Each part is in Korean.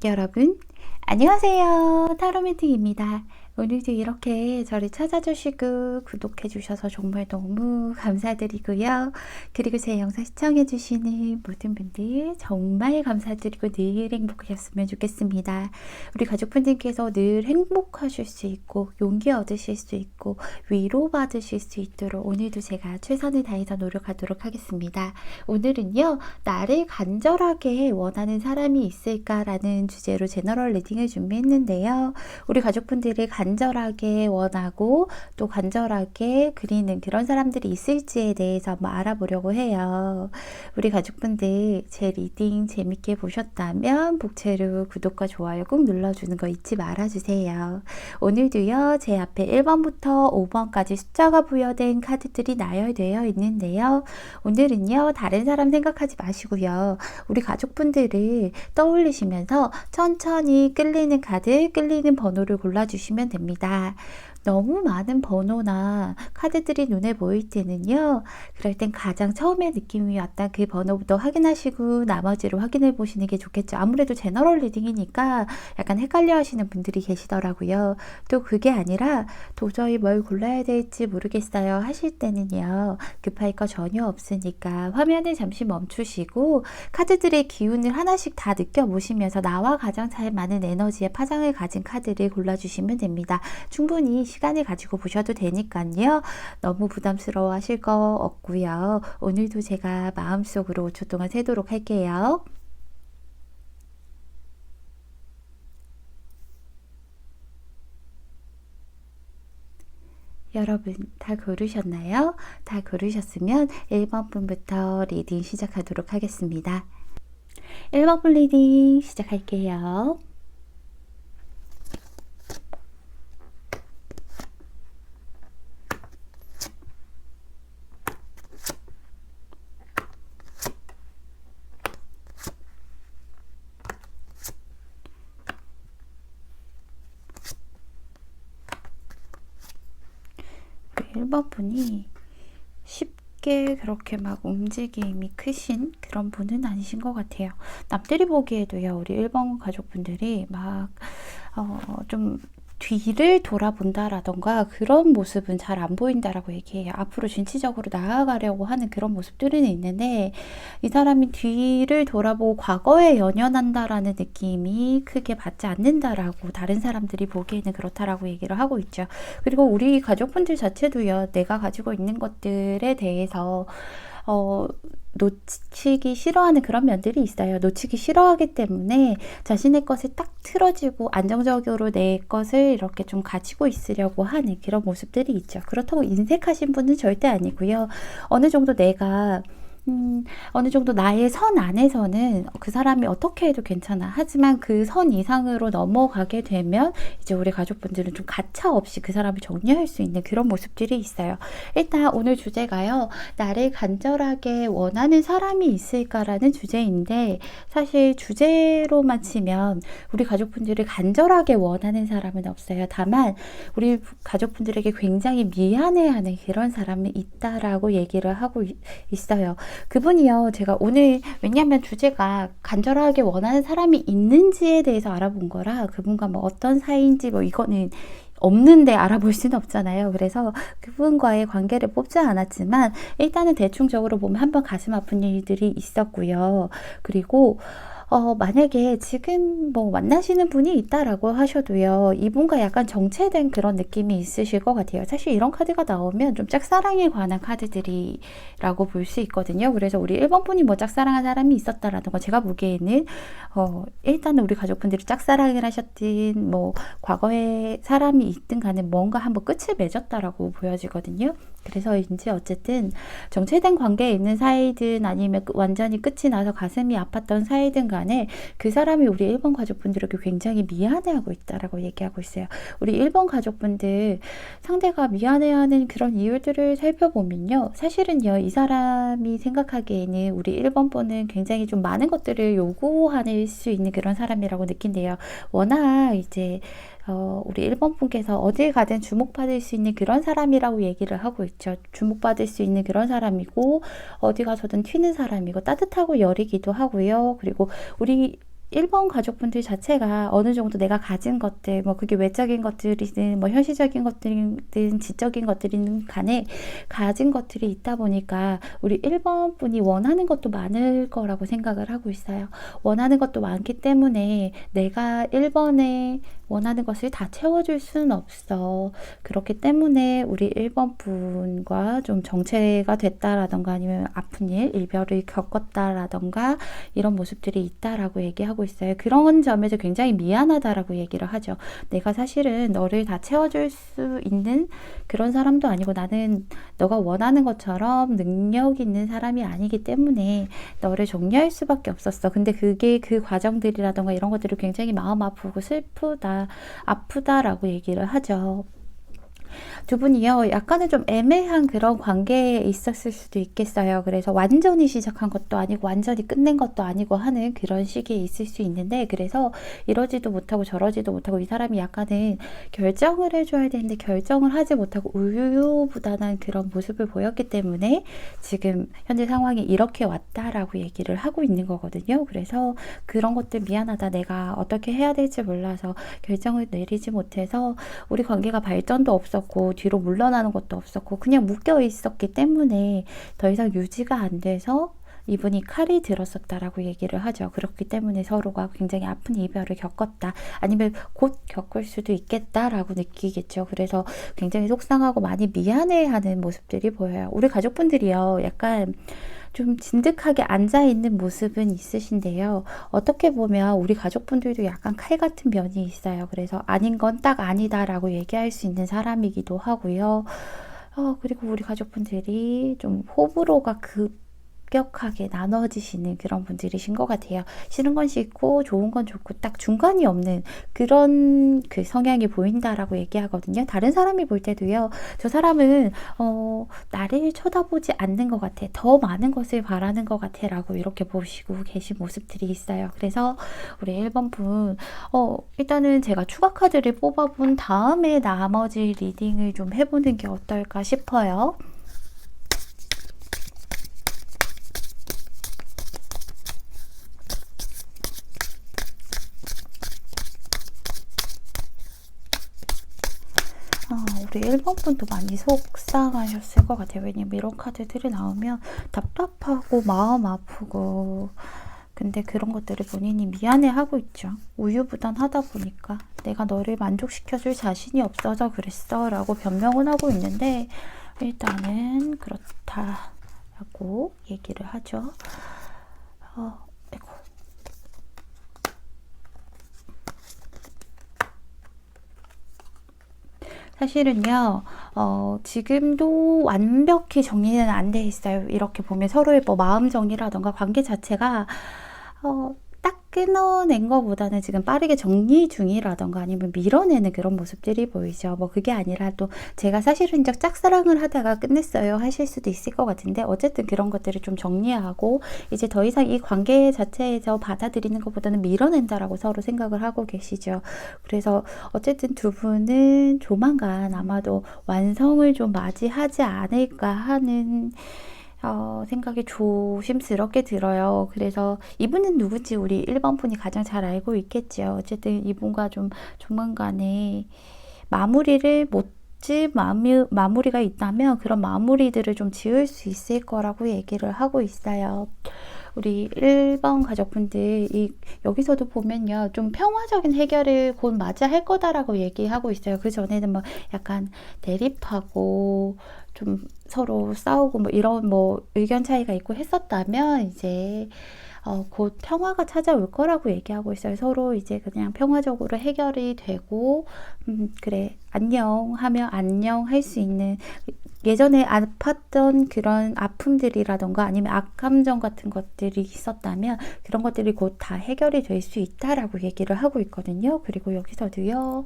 여러분, 안녕하세요. 타로미팅입니다. 오늘도 이렇게 저를 찾아주시고 구독해주셔서 정말 너무 감사드리고요. 그리고 제 영상 시청해주시는 모든 분들 정말 감사드리고 늘 행복하셨으면 좋겠습니다. 우리 가족분들께서 늘 행복하실 수 있고 용기 얻으실 수 있고 위로받으실 수 있도록 오늘도 제가 최선을 다해서 노력하도록 하겠습니다. 오늘은요, 나를 간절하게 원하는 사람이 있을까라는 주제로 제너럴 리딩을 준비했는데요. 우리 가족분들이 간절하게 원하고 또 간절하게 그리는 그런 사람들이 있을지에 대해서 한번 알아보려고 해요. 우리 가족분들 제 리딩 재밌게 보셨다면 복채로 구독과 좋아요 꼭 눌러주는 거 잊지 말아주세요. 오늘도요, 제 앞에 1번부터 5번까지 숫자가 부여된 카드들이 나열되어 있는데요. 오늘은요, 다른 사람 생각하지 마시고요, 우리 가족분들을 떠올리시면서 천천히 끌리는 카드, 끌리는 번호를 골라주시면 됩니다. 너무 많은 번호나 카드들이 눈에 보일 때는요, 그럴 땐 가장 처음에 느낌이 왔던 그 번호부터 확인하시고 나머지를 확인해 보시는 게 좋겠죠. 아무래도 제너럴 리딩이니까 약간 헷갈려 하시는 분들이 계시더라고요. 또 그게 아니라 도저히 뭘 골라야 될지 모르겠어요 하실 때는요, 급할 거 전혀 없으니까 화면을 잠시 멈추시고 카드들의 기운을 하나씩 다 느껴보시면서 나와 가장 잘 맞는 에너지의 파장을 가진 카드를 골라주시면 됩니다. 충분히 시간을 가지고 보셔도 되니까요. 너무 부담스러워 하실 거 없고요. 오늘도 제가 마음속으로 5초 동안 세도록 할게요. 여러분 다 고르셨나요? 다 고르셨으면 1번 분부터 리딩 시작하도록 하겠습니다. 1번 분 리딩 시작할게요. 우리 1번 분이 쉽게 그렇게 막 움직임이 크신 그런 분은 아니신 것 같아요. 남들이 보기에도요, 우리 1번 가족분들이 막 좀 뒤를 돌아본다라던가 그런 모습은 잘 안 보인다라고 얘기해요. 앞으로 진취적으로 나아가려고 하는 그런 모습들은 있는데, 이 사람이 뒤를 돌아보고 과거에 연연한다라는 느낌이 크게 받지 않는다라고 다른 사람들이 보기에는 그렇다라고 얘기를 하고 있죠. 그리고 우리 가족분들 자체도요, 내가 가지고 있는 것들에 대해서 놓치기 싫어하는 그런 면들이 있어요. 놓치기 싫어하기 때문에 자신의 것을 딱 틀어지고 안정적으로 내 것을 이렇게 좀 가지고 있으려고 하는 그런 모습들이 있죠. 그렇다고 인색하신 분은 절대 아니고요. 어느 정도 내가 어느 정도 나의 선 안에서는 그 사람이 어떻게 해도 괜찮아. 하지만 그 선 이상으로 넘어가게 되면 이제 우리 가족분들은 좀 가차없이 그 사람을 정리할 수 있는 그런 모습들이 있어요. 일단 오늘 주제가요, 나를 간절하게 원하는 사람이 있을까라는 주제인데, 사실 주제로만 치면 우리 가족분들을 간절하게 원하는 사람은 없어요. 다만 우리 가족분들에게 굉장히 미안해하는 그런 사람이 있다라고 얘기를 하고 있어요. 그분이요, 제가 오늘, 왜냐면 주제가 간절하게 원하는 사람이 있는지에 대해서 알아본 거라 그분과 뭐 어떤 사이인지 뭐 이거는 없는데 알아볼 수는 없잖아요. 그래서 그분과의 관계를 뽑지 않았지만 일단은 대충적으로 보면 한번 가슴 아픈 일들이 있었고요. 그리고 만약에 지금 뭐 만나시는 분이 있다라고 하셔도요, 이분과 약간 정체된 그런 느낌이 있으실 것 같아요. 사실 이런 카드가 나오면 좀 짝사랑에 관한 카드들이라고 볼 수 있거든요. 그래서 우리 1번 분이 뭐 짝사랑한 사람이 있었다라는 거, 제가 보기에는 일단은 우리 가족분들이 짝사랑을 하셨든 뭐 과거에 사람이 있든 간에 뭔가 한번 끝을 맺었다라고 보여지거든요. 그래서인지 어쨌든 정체된 관계에 있는 사이든 아니면 완전히 끝이 나서 가슴이 아팠던 사이든 간에 그 사람이 우리 1번 가족분들에게 굉장히 미안해하고 있다라고 얘기하고 있어요. 우리 1번 가족분들, 상대가 미안해하는 그런 이유들을 살펴보면요, 사실은요, 이 사람이 생각하기에는 우리 1번 분은 굉장히 좀 많은 것들을 요구할 수 있는 그런 사람이라고 느낀대요. 워낙 이제 우리 1번 분께서 어딜 가든 주목받을 수 있는 그런 사람이라고 얘기를 하고 있죠. 주목받을 수 있는 그런 사람이고, 어디 가서든 튀는 사람이고, 따뜻하고 여리기도 하고요. 그리고 우리 1번 가족분들 자체가 어느 정도 내가 가진 것들, 뭐 그게 외적인 것들이든 뭐 현실적인 것들이든 지적인 것들이든 간에 가진 것들이 있다 보니까 우리 1번 분이 원하는 것도 많을 거라고 생각을 하고 있어요. 원하는 것도 많기 때문에 내가 1번에 원하는 것을 다 채워줄 수는 없어. 그렇기 때문에 우리 1번 분과 좀 정체가 됐다라던가 아니면 아픈 일, 이별을 겪었다라던가 이런 모습들이 있다라고 얘기하고 있어요. 그런 점에서 굉장히 미안하다라고 얘기를 하죠. 내가 사실은 너를 다 채워줄 수 있는 그런 사람도 아니고 나는 너가 원하는 것처럼 능력 있는 사람이 아니기 때문에 너를 정리할 수밖에 없었어. 근데 그게 그 과정들이라던가 이런 것들이 굉장히 마음 아프고 슬프다, 아프다라고 얘기를 하죠. 두 분이요, 약간은 좀 애매한 그런 관계에 있었을 수도 있겠어요. 그래서 완전히 시작한 것도 아니고 완전히 끝낸 것도 아니고 하는 그런 시기에 있을 수 있는데, 그래서 이러지도 못하고 저러지도 못하고 이 사람이 약간은 결정을 해줘야 되는데 결정을 하지 못하고 우유부단한 그런 모습을 보였기 때문에 지금 현재 상황이 이렇게 왔다라고 얘기를 하고 있는 거거든요. 그래서 그런 것들 미안하다. 내가 어떻게 해야 될지 몰라서 결정을 내리지 못해서 우리 관계가 발전도 없었고 뒤로 물러나는 것도 없었고 그냥 묶여 있었기 때문에 더 이상 유지가 안 돼서 이분이 칼이 들었었다라고 얘기를 하죠. 그렇기 때문에 서로가 굉장히 아픈 이별을 겪었다. 아니면 곧 겪을 수도 있겠다라고 느끼겠죠. 그래서 굉장히 속상하고 많이 미안해하는 모습들이 보여요. 우리 가족분들이요. 약간 좀 진득하게 앉아있는 모습은 있으신데요. 어떻게 보면 우리 가족분들도 약간 칼 같은 면이 있어요. 그래서 아닌 건 딱 아니다라고 얘기할 수 있는 사람이기도 하고요. 그리고 우리 가족분들이 좀 호불호가 급격하게 나눠지시는 그런 분들이신 것 같아요. 싫은 건 싫고 좋은 건 좋고 딱 중간이 없는 그런 그 성향이 보인다라고 얘기하거든요. 다른 사람이 볼 때도요. 저 사람은 나를 쳐다보지 않는 것 같아. 더 많은 것을 바라는 것 같아 라고 이렇게 보시고 계신 모습들이 있어요. 그래서 우리 1번 분 일단은 제가 추가 카드를 뽑아본 다음에 나머지 리딩을 좀 해보는 게 어떨까 싶어요. 우리 1번 분도 많이 속상하셨을 것 같아요. 왜냐면 이런 카드들이 나오면 답답하고 마음 아프고 근데 그런 것들을 본인이 미안해하고 있죠. 우유부단하다 보니까 내가 너를 만족시켜줄 자신이 없어서 그랬어 라고 변명은 하고 있는데 일단은 그렇다라고 얘기를 하죠. 아이고. 사실은요, 지금도 완벽히 정리는 안 돼 있어요. 이렇게 보면 서로의 뭐 마음 정리라던가 관계 자체가, 딱 끊어낸 것보다는 지금 빠르게 정리 중이라던가 아니면 밀어내는 그런 모습들이 보이죠. 뭐 그게 아니라 또 제가 사실은 짝사랑을 하다가 끝냈어요 하실 수도 있을 것 같은데 어쨌든 그런 것들을 좀 정리하고 이제 더 이상 이 관계 자체에서 받아들이는 것보다는 밀어낸다라고 서로 생각을 하고 계시죠. 그래서 어쨌든 두 분은 조만간 아마도 완성을 좀 맞이하지 않을까 하는 생각이 조심스럽게 들어요. 그래서 이분은 누군지 우리 1번 분이 가장 잘 알고 있겠죠. 어쨌든 이분과 좀 조만간에 마무리를 마무리가 있다면 그런 마무리들을 좀 지을 수 있을 거라고 얘기를 하고 있어요. 우리 1번 가족분들 여기서도 보면요. 좀 평화적인 해결을 곧 맞이할 거다라고 얘기하고 있어요. 그 전에는 뭐 약간 대립하고 좀 서로 싸우고 뭐 이런 뭐 의견 차이가 있고 했었다면 이제 곧 평화가 찾아올 거라고 얘기하고 있어요. 서로 이제 그냥 평화적으로 해결이 되고 그래 안녕 하면 안녕 할 수 있는 예전에 아팠던 그런 아픔들이라던가 아니면 악감정 같은 것들이 있었다면 그런 것들이 곧 다 해결이 될 수 있다라고 얘기를 하고 있거든요. 그리고 여기서도요,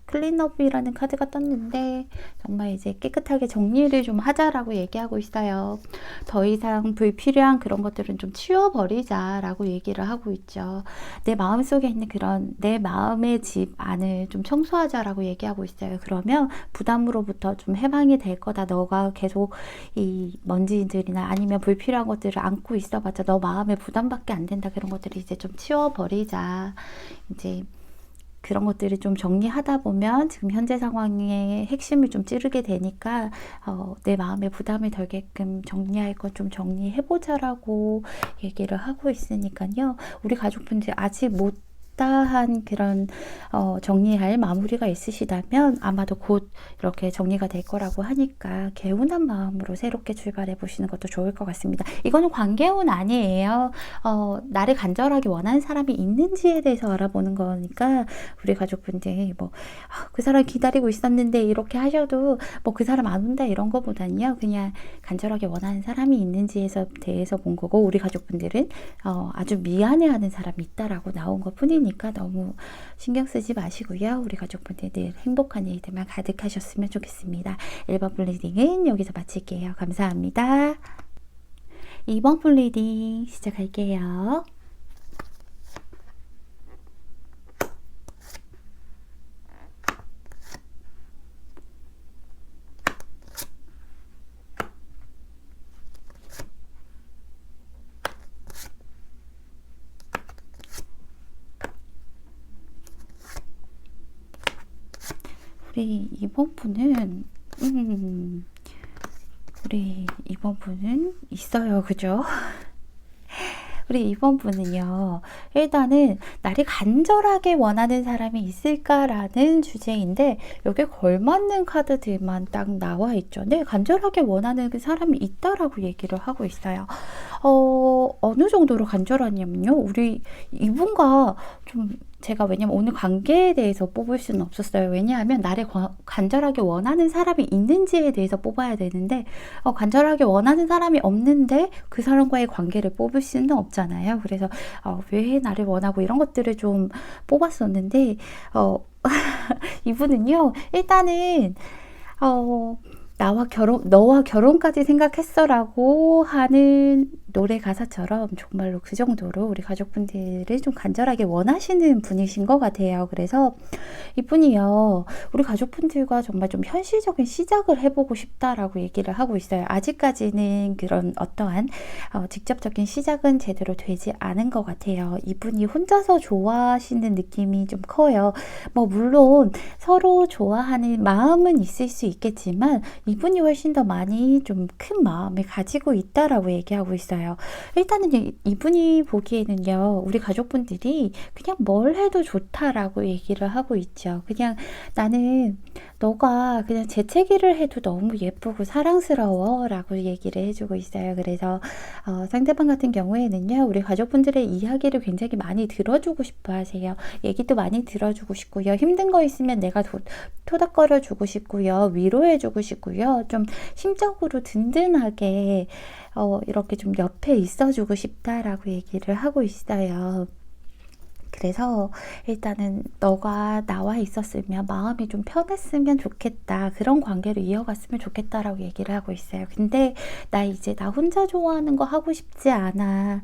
클린업이라는 카드가 떴는데 정말 이제 깨끗하게 정리를 좀 하자라고 얘기하고 있어요. 더 이상 불필요한 그런 것들은 좀 치워버리자라고 얘기를 하고 있죠. 내 마음속에 있는 그런 내 마음의 집 안을 좀 청소하자라고 얘기하고 있어요. 그러면 부담으로부터 좀 해방이 될 될 거다. 너가 계속 이 먼지들이나 아니면 불필요한 것들을 안고 있어봤자 너 마음에 부담밖에 안 된다. 그런 것들을 이제 좀 치워버리자. 이제 그런 것들을 좀 정리하다 보면 지금 현재 상황의 핵심을 좀 찌르게 되니까 내 마음에 부담이 덜게끔 정리할 것 좀 정리해보자라고 얘기를 하고 있으니까요. 우리 가족분들 아직 못다한 그런 정리할 마무리가 있으시다면 아마도 곧 이렇게 정리가 될 거라고 하니까 개운한 마음으로 새롭게 출발해 보시는 것도 좋을 것 같습니다. 이거는 관계운 아니에요. 나를 간절하게 원하는 사람이 있는지에 대해서 알아보는 거니까 우리 가족분들 뭐 그 사람 기다리고 있었는데 이렇게 하셔도 뭐 그 사람 안 온다 이런 거보다는요. 그냥 간절하게 원하는 사람이 있는지에 대해서 본 거고 우리 가족분들은 아주 미안해하는 사람이 있다라고 나온 것 뿐이니까 너무 신경 쓰지 마시고요. 우리 가족분들 늘 행복한 일들만 가득하셨으면 좋겠습니다. 1번 플리딩은 여기서 마칠게요. 감사합니다. 2번 플리딩 시작할게요. 우리 이번 분은 우리 이번 분은 있어요. 그죠? 우리 이번 분은요. 일단은 나를 간절하게 원하는 사람이 있을까라는 주제인데 여기에 걸맞는 카드들만 딱 나와 있죠. 네, 간절하게 원하는 그 사람이 있다라고 얘기를 하고 있어요. 어느 정도로 간절하냐면요. 우리 이분과 좀 제가 왜냐면 오늘 관계에 대해서 뽑을 수는 없었어요. 왜냐하면 나를 간절하게 원하는 사람이 있는지에 대해서 뽑아야 되는데 간절하게 원하는 사람이 없는데 그 사람과의 관계를 뽑을 수는 없잖아요. 그래서 왜 나를 원하고 이런 것들을 좀 뽑았었는데 이분은요. 일단은 너와 결혼까지 생각했어라고 하는 노래 가사처럼 정말로 그 정도로 우리 가족분들을 좀 간절하게 원하시는 분이신 것 같아요. 그래서 이분이요, 우리 가족분들과 정말 좀 현실적인 시작을 해보고 싶다라고 얘기를 하고 있어요. 아직까지는 그런 어떠한 직접적인 시작은 제대로 되지 않은 것 같아요. 이분이 혼자서 좋아하시는 느낌이 좀 커요. 뭐 물론 서로 좋아하는 마음은 있을 수 있겠지만 이분이 훨씬 더 많이 좀 큰 마음을 가지고 있다라고 얘기하고 있어요. 일단은 이분이 보기에는요, 우리 가족분들이 그냥 뭘 해도 좋다라고 얘기를 하고 있죠. 그냥 나는 너가 그냥 재채기를 해도 너무 예쁘고 사랑스러워 라고 얘기를 해주고 있어요. 그래서 상대방 같은 경우에는요, 우리 가족분들의 이야기를 굉장히 많이 들어주고 싶어 하세요. 얘기도 많이 들어주고 싶고요. 힘든 거 있으면 내가 토닥거려 주고 싶고요. 위로해 주고 싶고요. 좀 심적으로 든든하게 이렇게 좀 옆에 있어주고 싶다라고 얘기를 하고 있어요. 그래서 일단은 너가 나와 있었으면 마음이 좀 편했으면 좋겠다. 그런 관계를 이어갔으면 좋겠다라고 얘기를 하고 있어요. 근데 나 이제 나 혼자 좋아하는 거 하고 싶지 않아.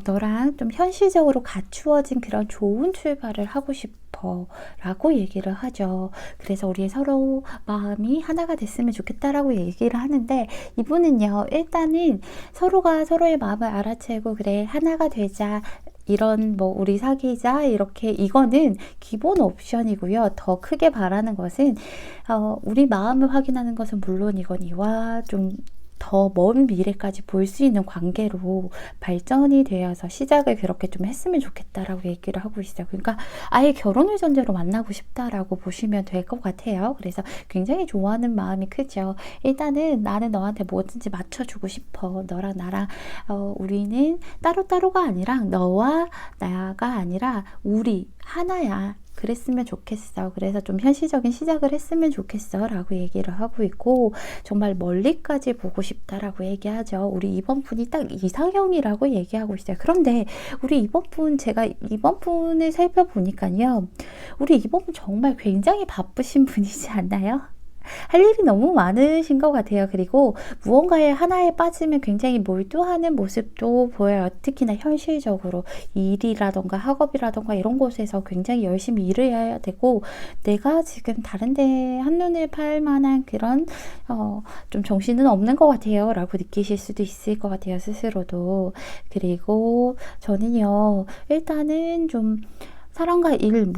너랑 좀 현실적으로 갖추어진 그런 좋은 출발을 하고 싶어 라고 얘기를 하죠. 그래서 우리 서로 마음이 하나가 됐으면 좋겠다라고 얘기를 하는데 이분은요. 일단은 서로가 서로의 마음을 알아채고 그래 하나가 되자. 이런 뭐 우리 사귀자 이렇게 이거는 기본 옵션이고요. 더 크게 바라는 것은 우리 마음을 확인하는 것은 물론이거니와 좀 더 먼 미래까지 볼 수 있는 관계로 발전이 되어서 시작을 그렇게 좀 했으면 좋겠다라고 얘기를 하고 있어요. 그러니까 아예 결혼을 전제로 만나고 싶다라고 보시면 될 것 같아요. 그래서 굉장히 좋아하는 마음이 크죠. 일단은 나는 너한테 뭐든지 맞춰주고 싶어. 너랑 나랑 우리는 따로따로가 아니라 너와 나가 아니라 우리 하나야. 그랬으면 좋겠어. 그래서 좀 현실적인 시작을 했으면 좋겠어 라고 얘기를 하고 있고 정말 멀리까지 보고 싶다라고 얘기하죠. 우리 이번 분이 딱 이상형이라고 얘기하고 있어요. 그런데 우리 이번 분 제가 이번 분을 살펴보니까요. 우리 이번 분 정말 굉장히 바쁘신 분이지 않나요? 할 일이 너무 많으신 것 같아요. 그리고 무언가에 하나에 빠지면 굉장히 몰두하는 모습도 보여요. 특히나 현실적으로 일이라던가 학업이라던가 이런 곳에서 굉장히 열심히 일을 해야 되고, 내가 지금 다른 데에 한눈에 팔 만한 그런 좀 정신은 없는 것 같아요 라고 느끼실 수도 있을 것 같아요, 스스로도. 그리고 저는요, 일단은 좀 사랑과 일,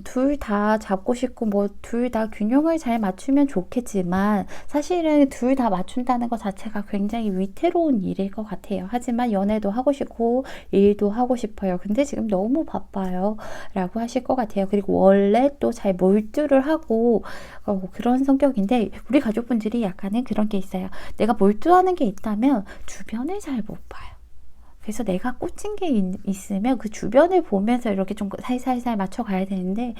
둘 다 잡고 싶고, 뭐, 둘 다 균형을 잘 맞추면 좋겠지만, 사실은 둘 다 맞춘다는 것 자체가 굉장히 위태로운 일일 것 같아요. 하지만 연애도 하고 싶고, 일도 하고 싶어요. 근데 지금 너무 바빠요. 라고 하실 것 같아요. 그리고 원래 또 잘 몰두를 하고, 그런 성격인데, 우리 가족분들이 약간은 그런 게 있어요. 내가 몰두하는 게 있다면, 주변을 잘 못 봐요. 그래서 내가 꽂힌 게 있으면 그 주변을 보면서 이렇게 좀 살살살 맞춰가야 되는데,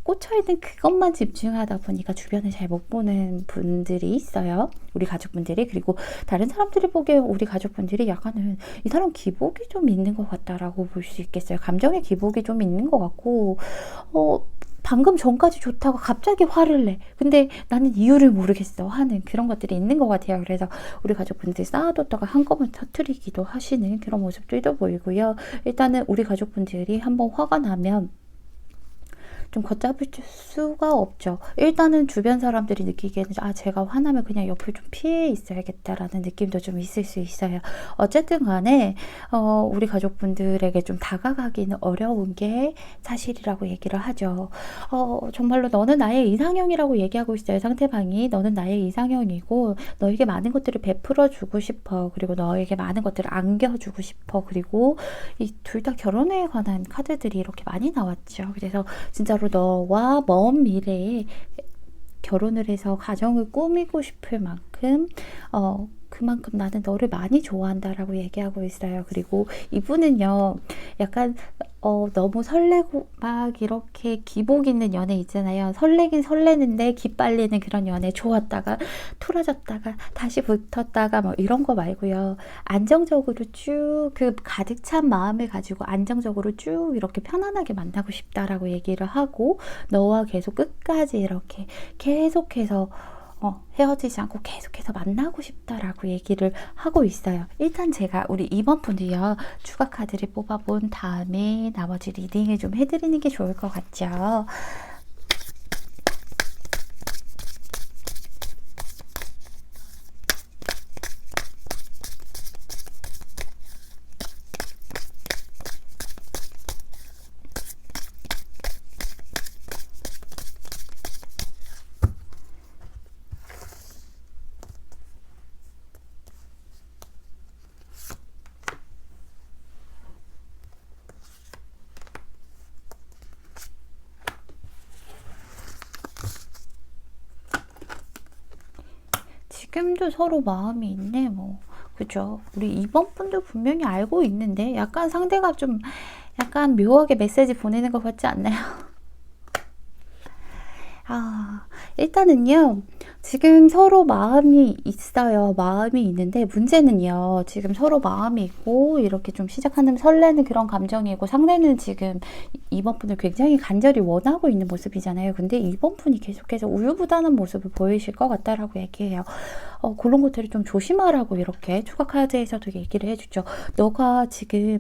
꽂혀있는 그것만 집중하다 보니까 주변을 잘 못 보는 분들이 있어요. 우리 가족분들이. 그리고 다른 사람들이 보기에 우리 가족분들이 약간은 이 사람 기복이 좀 있는 것 같다라고 볼 수 있겠어요. 감정의 기복이 좀 있는 것 같고, 방금 전까지 좋다고 갑자기 화를 내. 근데 나는 이유를 모르겠어 하는 그런 것들이 있는 것 같아요. 그래서 우리 가족분들이 쌓아뒀다가 한꺼번에 터뜨리기도 하시는 그런 모습들도 보이고요. 일단은 우리 가족분들이 한번 화가 나면 좀 걷잡을 수가 없죠. 일단은 주변 사람들이 느끼기에는 제가 화나면 그냥 옆을 좀 피해 있어야겠다라는 느낌도 좀 있을 수 있어요. 어쨌든 간에 우리 가족분들에게 좀 다가가기는 어려운 게 사실이라고 얘기를 하죠. 정말로 너는 나의 이상형이라고 얘기하고 있어요. 상대방이 너는 나의 이상형이고 너에게 많은 것들을 베풀어 주고 싶어. 그리고 너에게 많은 것들을 안겨주고 싶어. 그리고 이 둘 다 결혼에 관한 카드들이 이렇게 많이 나왔죠. 그래서 진짜로 너와 먼 미래에 결혼을 해서 가정을 꾸미고 싶을 만큼 그만큼 나는 너를 많이 좋아한다라고 얘기하고 있어요. 그리고 이분은요, 약간 너무 설레고 막 이렇게 기복 있는 연애 있잖아요. 설레긴 설레는데 기빨리는 그런 연애, 좋았다가 틀어졌다가 다시 붙었다가 뭐 이런 거 말고요. 안정적으로 쭉 그 가득 찬 마음을 가지고 안정적으로 쭉 이렇게 편안하게 만나고 싶다라고 얘기를 하고, 너와 계속 끝까지 이렇게 계속해서 헤어지지 않고 계속해서 만나고 싶다라고 얘기를 하고 있어요. 일단 제가 우리 2번 분이요, 추가 카드를 뽑아본 다음에 나머지 리딩을 좀 해드리는 게 좋을 것 같죠. 지금도 서로 마음이 있네, 뭐. 그죠? 우리 2번 분도 분명히 알고 있는데, 약간 상대가 좀, 약간 묘하게 메시지 보내는 것 같지 않나요? 일단은요, 지금 서로 마음이 있어요. 마음이 있는데, 문제는요, 지금 서로 마음이 있고, 이렇게 좀 시작하는 설레는 그런 감정이고, 상대는 지금 2번 분을 굉장히 간절히 원하고 있는 모습이잖아요. 근데 2번 분이 계속해서 우유부단한 모습을 보이실 것 같다라고 얘기해요. 그런 것들을 좀 조심하라고 이렇게 추가 카드에서도 얘기를 해주죠. 너가 지금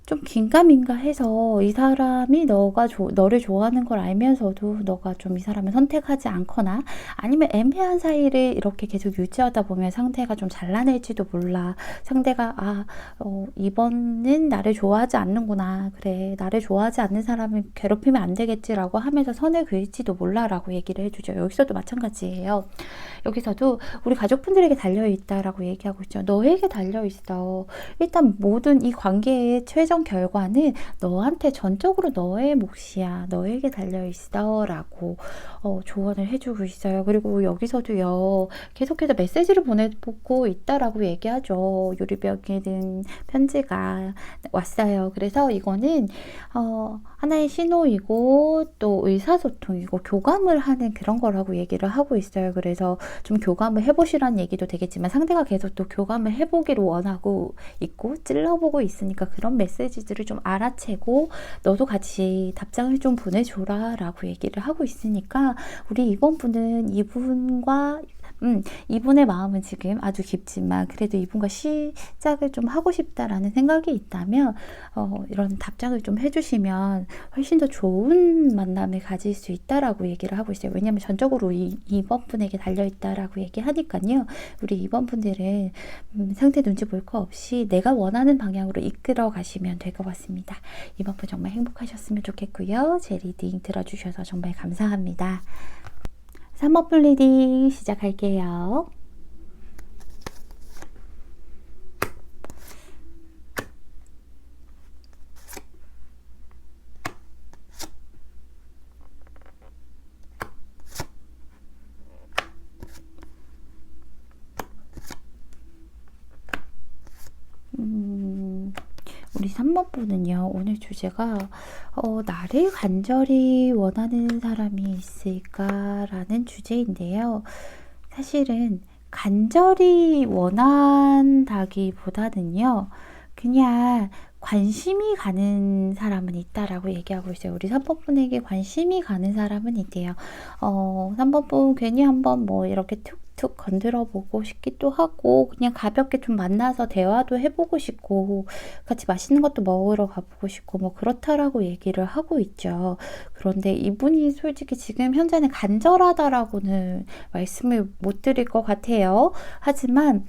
좀 긴가민가 해서 이 사람이 너를 좋아하는 걸 알면서도 너가 좀 이 사람을 선택하지 않거나, 아니면 애매한 사이를 이렇게 계속 유지하다 보면 상대가 좀 잘라낼지도 몰라. 상대가 이번은 나를 좋아하지 않는구나. 그래, 나를 좋아하지 않는 사람을 괴롭히면 안 되겠지라고 하면서 선을 그을지도 몰라 라고 얘기를 해주죠. 여기서도 마찬가지예요. 여기서도 우리 가족분들에게 달려있다라고 얘기하고 있죠. 너에게 달려있어. 일단 모든 이 관계의 최종 결과는 너한테 전적으로 너의 몫이야. 너에게 달려있어 라고 조언을 해주고 있어요. 그리고 여기서도요, 계속해서 메시지를 보내고 있다라고 얘기하죠. 유리벽에 든 편지가 왔어요. 그래서 이거는 하나의 신호이고 또 의사소통이고 교감을 하는 그런 거라고 얘기를 하고 있어요. 그래서 좀 교감을 해보시라는 얘기도 되겠지만, 상대가 계속 또 교감을 해보기를 원하고 있고 찔러보고 있으니까 그런 메시지 메시지들을 좀 알아채고 너도 같이 답장을 좀 보내줘라 라고 얘기를 하고 있으니까 우리 이번 분은 이분의 마음은 지금 아주 깊지만 그래도 이분과 시작을 좀 하고 싶다라는 생각이 있다면 이런 답장을 좀 해주시면 훨씬 더 좋은 만남을 가질 수 있다라고 얘기를 하고 있어요. 왜냐하면 전적으로 이번 분에게 달려있다라고 얘기하니까요. 우리 이번 분들은 상대 눈치 볼 거 없이 내가 원하는 방향으로 이끌어 가시면 될 것 같습니다. 이번 분 정말 행복하셨으면 좋겠고요. 제 리딩 들어주셔서 정말 감사합니다. 3번 분 리딩 시작할게요. 우리 3번 분은요, 오늘 주제가 나를 간절히 원하는 사람이 있을까라는 주제인데요. 사실은 간절히 원한다기보다는요, 그냥 관심이 가는 사람은 있다라고 얘기하고 있어요. 우리 3번 분에게 관심이 가는 사람은 있대요. 3번 분 괜히 한번 뭐 이렇게 툭툭 건드려 보고 싶기도 하고 그냥 가볍게 좀 만나서 대화도 해보고 싶고 같이 맛있는 것도 먹으러 가보고 싶고 뭐 그렇다라고 얘기를 하고 있죠. 그런데 이분이 솔직히 지금 현재는 간절하다라고는 말씀을 못 드릴 것 같아요. 하지만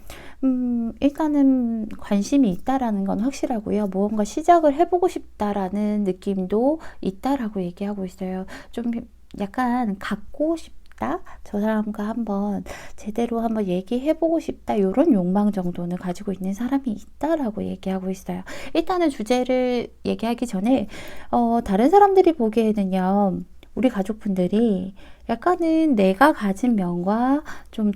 일단은 관심이 있다라는 건 확실하고요. 무언가 시작을 해보고 싶다라는 느낌도 있다라고 얘기하고 있어요. 좀 약간 갖고 싶다? 저 사람과 한번 제대로 한번 얘기해보고 싶다. 이런 욕망 정도는 가지고 있는 사람이 있다라고 얘기하고 있어요. 일단은 주제를 얘기하기 전에 다른 사람들이 보기에는요. 우리 가족분들이 약간은 내가 가진 면과 좀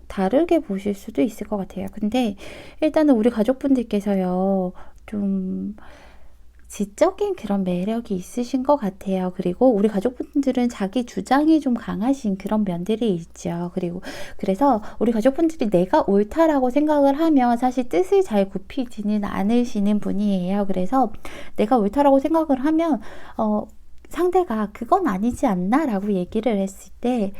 다르게 보실 수도 있을 것 같아요. 근데 일단은 우리 가족분들께서요, 좀 지적인 그런 매력이 있으신 것 같아요. 그리고 우리 가족분들은 자기 주장이 좀 강하신 그런 면들이 있죠. 그래서 우리 가족분들이 내가 옳다라고 생각을 하면 사실 뜻을 잘 굽히지는 않으시는 분이에요. 그래서 내가 옳다라고 생각을 하면, 상대가 그건 아니지 않나? 라고 얘기를 했을 때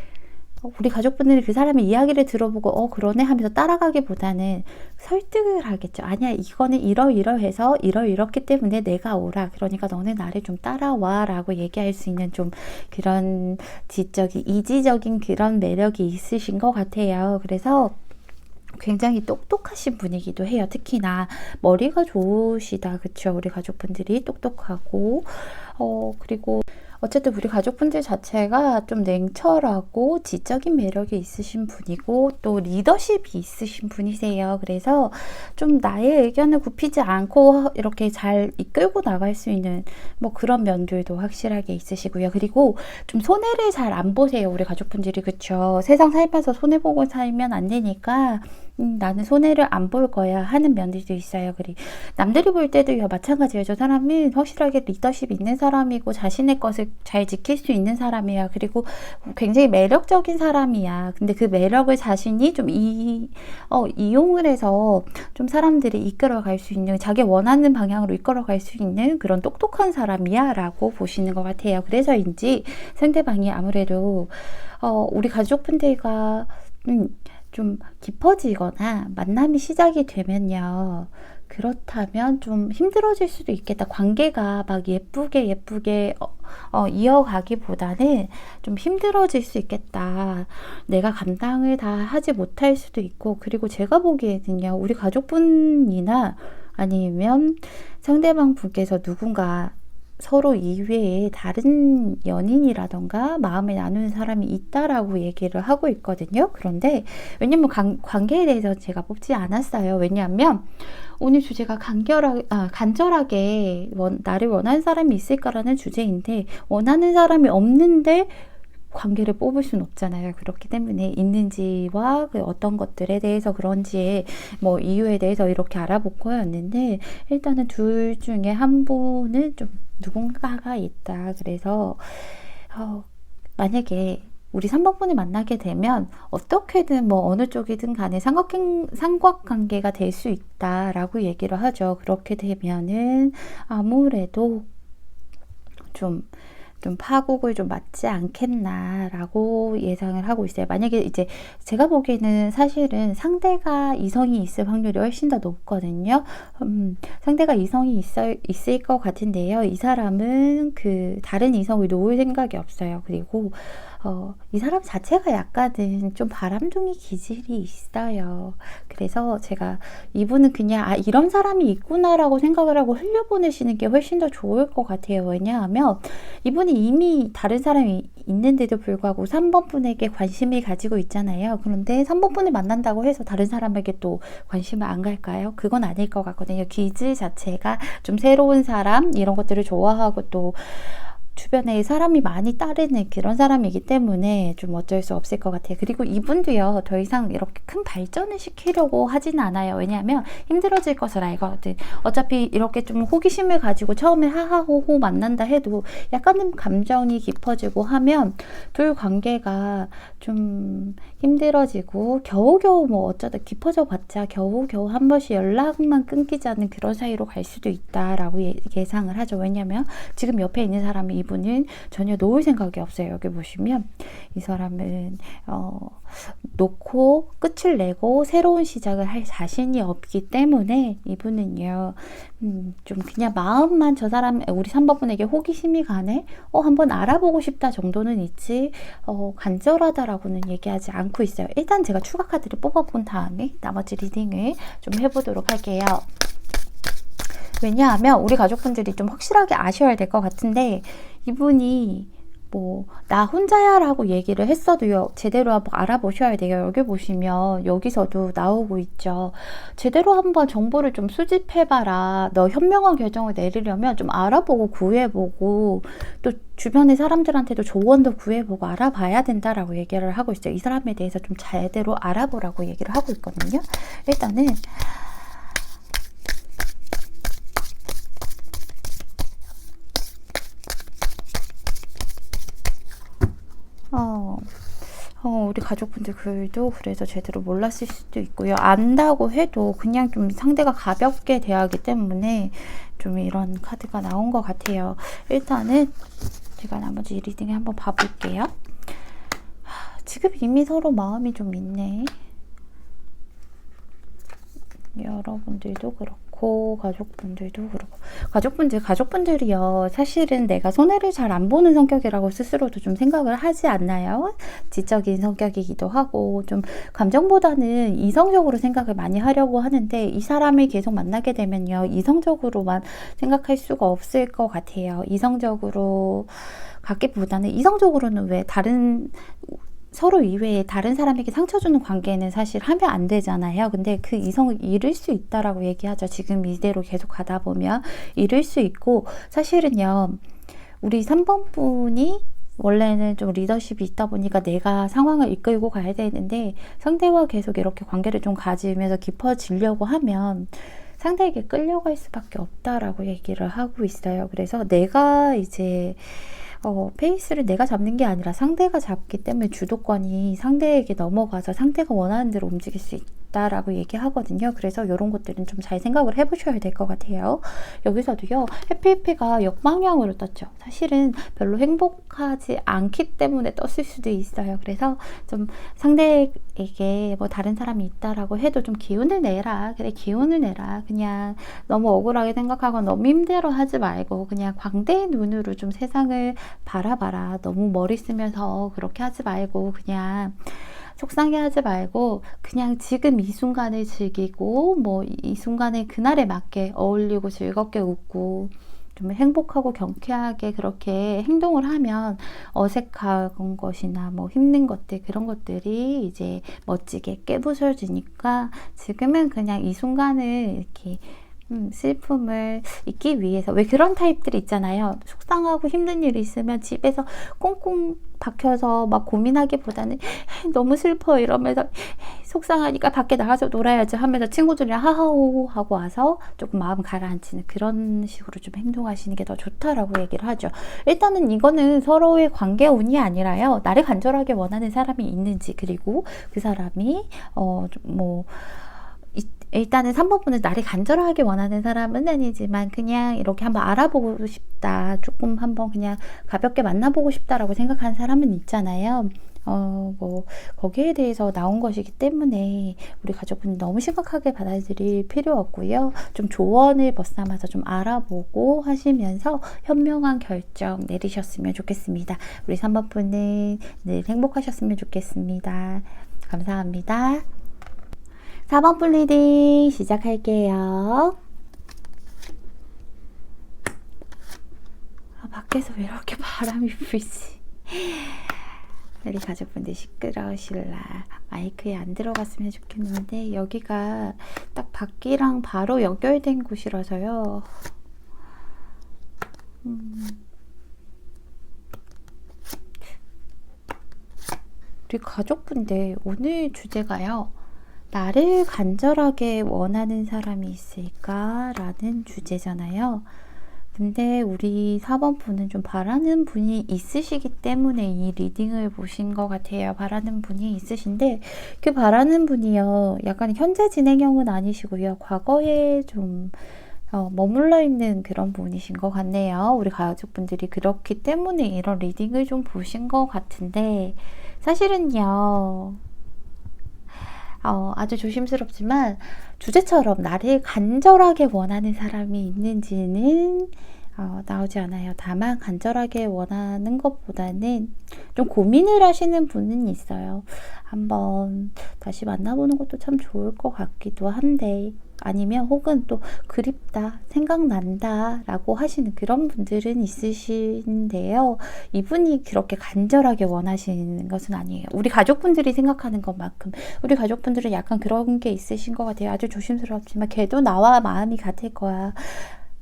우리 가족분들이 그 사람의 이야기를 들어보고 그러네 하면서 따라가기보다는 설득을 하겠죠. 아니야, 이거는 이러이러해서 이렇기 때문에 내가 옳아. 그러니까 너는 나를 좀 따라와 라고 얘기할 수 있는 좀 그런 이지적인 그런 매력이 있으신 것 같아요. 그래서 굉장히 똑똑하신 분이기도 해요. 특히나 머리가 좋으시다. 그쵸? 우리 가족분들이 똑똑하고 그리고 어쨌든 우리 가족분들 자체가 좀 냉철하고 지적인 매력이 있으신 분이고 또 리더십이 있으신 분이세요. 그래서 좀 나의 의견을 굽히지 않고 이렇게 잘 이끌고 나갈 수 있는 뭐 그런 면들도 확실하게 있으시고요. 그리고 좀 손해를 잘 안 보세요. 우리 가족분들이. 그쵸? 세상 살면서 손해보고 살면 안 되니까 나는 손해를 안 볼 거야 하는 면들도 있어요. 그리고 남들이 볼 때도요, 마찬가지예요. 저 사람은 확실하게 리더십 있는 사람이고 자신의 것을 잘 지킬 수 있는 사람이야. 그리고 굉장히 매력적인 사람이야. 근데 그 매력을 자신이 좀 이용을 해서 좀 사람들이 이끌어갈 수 있는, 자기 원하는 방향으로 이끌어갈 수 있는 그런 똑똑한 사람이야 라고 보시는 것 같아요. 그래서인지 상대방이 아무래도 우리 가족분들과 좀 깊어지거나 만남이 시작이 되면요. 그렇다면 좀 힘들어질 수도 있겠다. 관계가 막 예쁘게 이어가기보다는 좀 힘들어질 수 있겠다. 내가 감당을 다 하지 못할 수도 있고, 그리고 제가 보기에는요, 우리 가족분이나 아니면 상대방 분께서 누군가 서로 이외에 다른 연인이라던가 마음을 나누는 사람이 있다라고 얘기를 하고 있거든요. 그런데 왜냐면 관계에 대해서 제가 뽑지 않았어요. 왜냐하면 오늘 주제가 간절하게 나를 원하는 사람이 있을까라는 주제인데, 원하는 사람이 없는데 관계를 뽑을 수는 없잖아요. 그렇기 때문에 있는지와 그 어떤 것들에 대해서 그런지의 뭐 이유에 대해서 이렇게 알아볼 거였는데, 일단은 둘 중에 한 분은 좀 누군가가 있다. 그래서 만약에 우리 3번분을 만나게 되면 어떻게든 뭐 어느 쪽이든 간에 삼각관계가 될 수 있다라고 얘기를 하죠. 그렇게 되면은 아무래도 좀 파국을 좀 맞지 않겠나라고 예상을 하고 있어요. 만약에 이제 제가 보기에는 사실은 상대가 이성이 있을 확률이 훨씬 더 높거든요. 상대가 이성이 있을 것 같은데요. 이 사람은 그 다른 이성을 놓을 생각이 없어요. 그리고 이 사람 자체가 약간은 좀 바람둥이 기질이 있어요. 그래서 제가 이분은 그냥 이런 사람이 있구나라고 생각을 하고 흘려보내시는 게 훨씬 더 좋을 것 같아요. 왜냐하면 이분이 이미 다른 사람이 있는데도 불구하고 3번 분에게 관심을 가지고 있잖아요. 그런데 3번 분을 만난다고 해서 다른 사람에게 또 관심을 안 갈까요? 그건 아닐 것 같거든요. 기질 자체가 좀 새로운 사람 이런 것들을 좋아하고 또 주변에 사람이 많이 따르는 그런 사람이기 때문에 좀 어쩔 수 없을 것 같아요. 그리고 이분도요, 더 이상 이렇게 큰 발전을 시키려고 하지는 않아요. 왜냐하면 힘들어질 것을 알거든. 어차피 이렇게 좀 호기심을 가지고 처음에 하하호호 만난다 해도 약간은 감정이 깊어지고 하면 둘 관계가 좀 힘들어지고 겨우겨우 뭐 어쩌다 깊어져 봤자 겨우겨우 한 번씩 연락만 끊기지 않는 그런 사이로 갈 수도 있다라고 예상을 하죠. 왜냐하면 지금 옆에 있는 사람이 이분은 전혀 놓을 생각이 없어요. 여기 보시면 이 사람은 놓고 끝을 내고 새로운 시작을 할 자신이 없기 때문에 이분은요 좀 그냥 마음만 저 사람 우리 3번분에게 호기심이 가네 한번 알아보고 싶다 정도는 있지 간절하다라고는 얘기하지 않고 있어요. 일단 제가 추가 카드를 뽑아본 다음에 나머지 리딩을 좀 해보도록 할게요. 왜냐하면 우리 가족분들이 좀 확실하게 아셔야 될 것 같은데 이분이 뭐 나 혼자야 라고 얘기를 했어도요 제대로 한번 알아보셔야 돼요. 여기 보시면 여기서도 나오고 있죠. 제대로 한번 정보를 좀 수집해봐라. 너 현명한 결정을 내리려면 좀 알아보고 구해보고 또 주변의 사람들한테도 조언도 구해보고 알아봐야 된다라고 얘기를 하고 있어요. 이 사람에 대해서 좀 제대로 알아보라고 얘기를 하고 있거든요. 일단은 우리 가족분들 글도 그래서 제대로 몰랐을 수도 있고요. 안다고 해도 그냥 좀 상대가 가볍게 대하기 때문에 좀 이런 카드가 나온 것 같아요. 일단은 제가 나머지 리딩을 한번 봐볼게요. 지금 이미 서로 마음이 좀 있네. 여러분들도 그렇고 가족분들도 그렇고 가족분들이요 사실은 내가 손해를 잘 안 보는 성격이라고 스스로도 좀 생각을 하지 않나요? 지적인 성격이기도 하고 좀 감정보다는 이성적으로 생각을 많이 하려고 하는데 이 사람을 계속 만나게 되면요 이성적으로만 생각할 수가 없을 것 같아요. 이성적으로 갖기보다는 이성적으로는 왜 다른 서로 이외에 다른 사람에게 상처 주는 관계는 사실 하면 안 되잖아요. 근데 그 이성을 잃을 수 있다라고 얘기하죠. 지금 이대로 계속 가다 보면 잃을 수 있고 사실은요. 우리 3번 분이 원래는 좀 리더십이 있다 보니까 내가 상황을 이끌고 가야 되는데 상대와 계속 이렇게 관계를 좀 가지면서 깊어지려고 하면 상대에게 끌려갈 수밖에 없다라고 얘기를 하고 있어요. 그래서 내가 이제 페이스를 내가 잡는 게 아니라 상대가 잡기 때문에 주도권이 상대에게 넘어가서 상대가 원하는 대로 움직일 수 있다라고 얘기하거든요. 그래서 이런 것들은 좀 잘 생각을 해보셔야 될 것 같아요. 여기서도요. 해피해피가 역방향으로 떴죠. 사실은 별로 행복하지 않기 때문에 떴을 수도 있어요. 그래서 좀 상대에게 뭐 다른 사람이 있다라고 해도 좀 기운을 내라. 그래 기운을 내라. 그냥 너무 억울하게 생각하고 너무 힘들어하지 말고 그냥 광대의 눈으로 좀 세상을 바라봐라. 너무 머리 쓰면서 그렇게 하지 말고 그냥 속상해하지 말고 그냥 지금 이 순간을 즐기고 뭐 이 순간에 그날에 맞게 어울리고 즐겁게 웃고 좀 행복하고 경쾌하게 그렇게 행동을 하면 어색한 것이나 뭐 힘든 것들 그런 것들이 이제 멋지게 깨부서지니까 지금은 그냥 이 순간을 이렇게 슬픔을 잊기 위해서. 왜 그런 타입들이 있잖아요. 속상하고 힘든 일이 있으면 집에서 꽁꽁 박혀서 막 고민하기보다는 너무 슬퍼 이러면서 속상하니까 밖에 나가서 놀아야지 하면서 친구들이랑 하하호 하고 와서 조금 마음 가라앉히는 그런 식으로 좀 행동하시는 게 더 좋다라고 얘기를 하죠. 일단은 이거는 서로의 관계 운이 아니라요. 나를 간절하게 원하는 사람이 있는지, 그리고 그 사람이 일단은 3번 분은 나를 간절하게 원하는 사람은 아니지만 그냥 이렇게 한번 알아보고 싶다, 조금 한번 그냥 가볍게 만나보고 싶다라고 생각하는 사람은 있잖아요. 거기에 대해서 나온 것이기 때문에 우리 가족분들 너무 심각하게 받아들일 필요 없고요. 좀 조언을 벗삼아서 좀 알아보고 하시면서 현명한 결정 내리셨으면 좋겠습니다. 우리 3번 분은 늘 행복하셨으면 좋겠습니다. 감사합니다. 4번 분 리딩 시작할게요. 밖에서 왜 이렇게 바람이 불지? 우리 가족분들 시끄러우실라. 마이크에 안 들어갔으면 좋겠는데 여기가 딱 밖이랑 바로 연결된 곳이라서요. 우리 가족분들 오늘 주제가요. 나를 간절하게 원하는 사람이 있을까라는 주제잖아요. 근데 우리 4번 분은 좀 바라는 분이 있으시기 때문에 이 리딩을 보신 것 같아요. 바라는 분이 있으신데 그 바라는 분이요. 약간 현재 진행형은 아니시고요. 과거에 좀 머물러 있는 그런 분이신 것 같네요. 우리 가족분들이 그렇기 때문에 이런 리딩을 좀 보신 것 같은데 사실은요. 아주 조심스럽지만 주제처럼 나를 간절하게 원하는 사람이 있는지는 나오지 않아요. 다만 간절하게 원하는 것보다는 좀 고민을 하시는 분은 있어요. 한번 다시 만나보는 것도 참 좋을 것 같기도 한데, 아니면 혹은 또 그립다, 생각난다 라고 하시는 그런 분들은 있으신데요. 이분이 그렇게 간절하게 원하시는 것은 아니에요. 우리 가족분들이 생각하는 것만큼 우리 가족분들은 약간 그런 게 있으신 것 같아요. 아주 조심스럽지만 걔도 나와 마음이 같을 거야.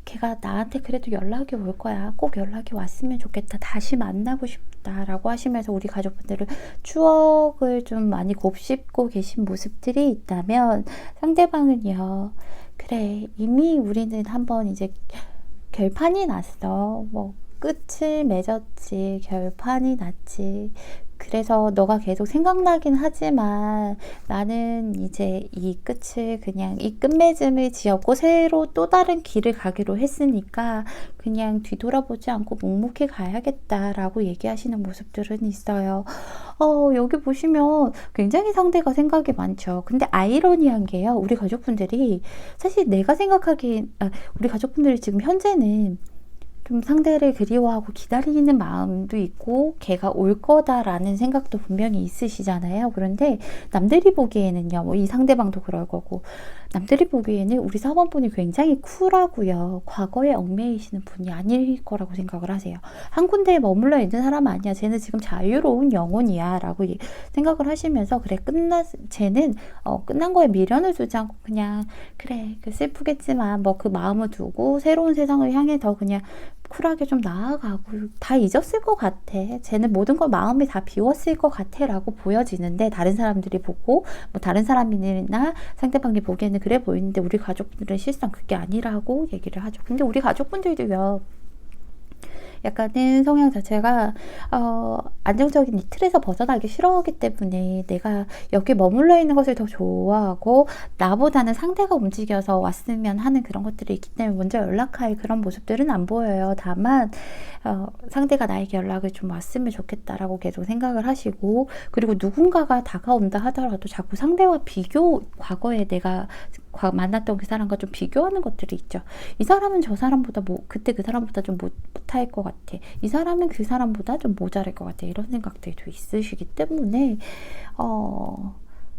걔가 나한테 그래도 연락이 올 거야. 꼭 연락이 왔으면 좋겠다. 다시 만나고 싶다 라고 하시면서 우리 가족분들은 추억을 좀 많이 곱씹고 계신 모습들이 있다면, 상대방은요, 그래, 이미 우리는 한번 이제 결판이 났어. 끝을 맺었지. 결판이 났지. 그래서 너가 계속 생각나긴 하지만 나는 이제 이 끝을 그냥 이 끝맺음을 지었고 새로 또 다른 길을 가기로 했으니까 그냥 뒤돌아보지 않고 묵묵히 가야겠다라고 얘기하시는 모습들은 있어요. 여기 보시면 굉장히 상대가 생각이 많죠. 근데 아이러니한 게요. 우리 가족분들이 사실 내가 생각하기엔 우리 가족분들이 지금 현재는 좀 상대를 그리워하고 기다리는 마음도 있고 걔가 올 거다라는 생각도 분명히 있으시잖아요. 그런데 남들이 보기에는요, 이 상대방도 그럴 거고, 남들이 보기에는 우리 4번 분이 굉장히 쿨하고요, 과거에 얽매이시는 분이 아닐 거라고 생각을 하세요. 한 군데에 머물러 있는 사람 아니야. 쟤는 지금 자유로운 영혼이야 라고 생각을 하시면서, 그래, 쟤는 끝난 거에 미련을 두지 않고 그냥 그래, 슬프겠지만 그 마음을 두고 새로운 세상을 향해 더 그냥 쿨하게 좀 나아가고 다 잊었을 것 같아. 쟤는 모든 걸 마음에 다 비웠을 것 같아 라고 보여지는데, 다른 사람들이 보고 다른 사람이나 상대방이 보기에는 그래 보이는데 우리 가족분들은 실상 그게 아니라고 얘기를 하죠. 근데 우리 가족분들도요, 약간은 성향 자체가 안정적인 이 틀에서 벗어나기 싫어하기 때문에 내가 여기 머물러 있는 것을 더 좋아하고 나보다는 상대가 움직여서 왔으면 하는 그런 것들이 있기 때문에 먼저 연락할 그런 모습들은 안 보여요. 다만 상대가 나에게 연락을 좀 왔으면 좋겠다라고 계속 생각을 하시고, 그리고 누군가가 다가온다 하더라도 자꾸 상대와 과거에 내가 만났던 그 사람과 좀 비교하는 것들이 있죠. 이 사람은 저 사람보다 그때 그 사람보다 좀 못할 것 같아. 이 사람은 그 사람보다 좀 모자랄 것 같아. 이런 생각들도 있으시기 때문에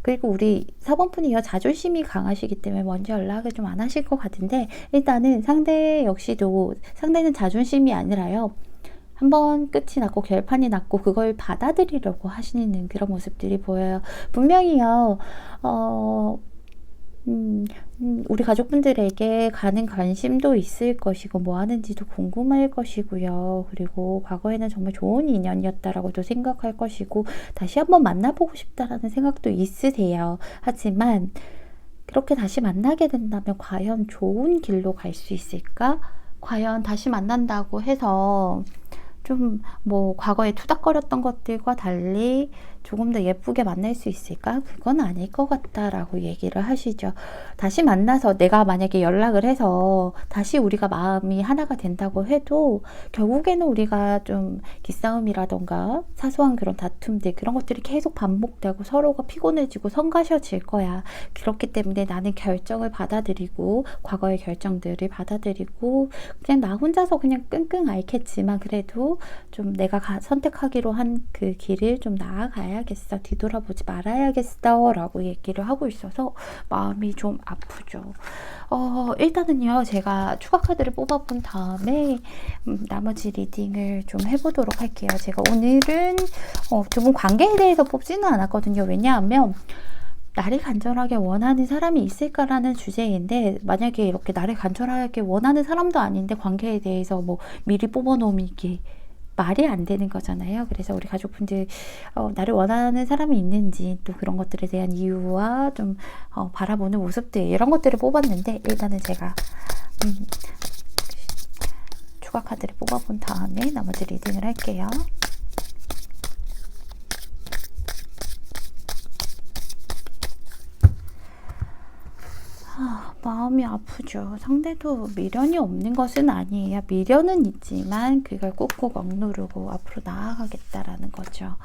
그리고 우리 4번 분이요, 자존심이 강하시기 때문에 먼저 연락을 좀 안 하실 것 같은데, 일단은 상대 역시도 상대는 자존심이 아니라요, 한번 끝이 났고 결판이 났고 그걸 받아들이려고 하시는 그런 모습들이 보여요. 분명히요, 우리 가족분들에게 가는 관심도 있을 것이고 뭐 하는지도 궁금할 것이고요. 그리고 과거에는 정말 좋은 인연이었다라고도 생각할 것이고 다시 한번 만나보고 싶다라는 생각도 있으세요. 하지만 그렇게 다시 만나게 된다면 과연 좋은 길로 갈 수 있을까? 과연 다시 만난다고 해서 좀 뭐 과거에 투닥거렸던 것들과 달리 조금 더 예쁘게 만날 수 있을까? 그건 아닐 것 같다라고 얘기를 하시죠. 다시 만나서 내가 만약에 연락을 해서 다시 우리가 마음이 하나가 된다고 해도 결국에는 우리가 좀 기싸움이라던가 사소한 그런 다툼들 그런 것들이 계속 반복되고 서로가 피곤해지고 성가셔질 거야. 그렇기 때문에 나는 결정을 받아들이고 과거의 결정들을 받아들이고 그냥 나 혼자서 그냥 끙끙 앓겠지만 그래도 좀 내가 선택하기로 한 그 길을 좀 나아가야겠어. 뒤돌아보지 말아야겠어. 라고 얘기를 하고 있어서 마음이 좀 아프죠. 일단은요, 제가 추가 카드를 뽑아본 다음에 나머지 리딩을 좀 해보도록 할게요. 제가 오늘은 두 분 관계에 대해서 뽑지는 않았거든요. 왜냐하면 나를 간절하게 원하는 사람이 있을까라는 주제인데 만약에 이렇게 나를 간절하게 원하는 사람도 아닌데 관계에 대해서 뭐 미리 뽑아놓으면 이게 말이 안 되는 거잖아요. 그래서 우리 가족분들 나를 원하는 사람이 있는지 또 그런 것들에 대한 이유와 좀 바라보는 모습들 이런 것들을 뽑았는데 일단은 제가 추가 카드를 뽑아본 다음에 나머지 리딩을 할게요. 마음이 아프죠. 상대도 미련이 없는 것은 아니에요. 미련은 있지만 그걸 꾹꾹 억누르고 앞으로 나아가겠다라는 거죠.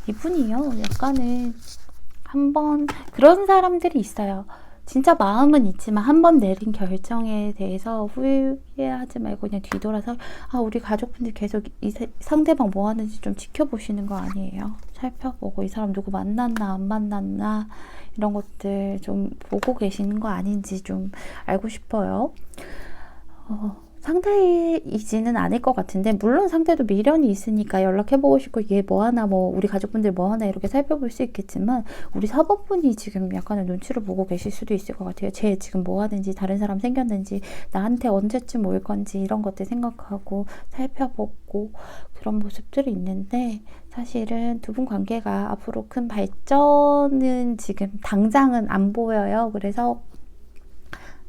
이분이요. 약간은 한번 그런 사람들이 있어요. 진짜 마음은 있지만 한번 내린 결정에 대해서 후회하지 말고 그냥 뒤돌아서 우리 가족분들 계속 상대방 뭐 하는지 좀 지켜보시는 거 아니에요. 살펴보고 이 사람 누구 만났나 안 만났나 이런 것들 좀 보고 계시는 거 아닌지 좀 알고 싶어요. 상대이지는 않을 것 같은데 물론 상대도 미련이 있으니까 연락해보고 싶고 얘 뭐하나 뭐 우리 가족분들 뭐하나 이렇게 살펴볼 수 있겠지만 우리 사법분이 지금 약간의 눈치를 보고 계실 수도 있을 것 같아요. 쟤 지금 뭐하는지 다른 사람 생겼는지 나한테 언제쯤 올 건지 이런 것들 생각하고 살펴보고 그런 모습들이 있는데 사실은 두 분 관계가 앞으로 큰 발전은 지금 당장은 안 보여요. 그래서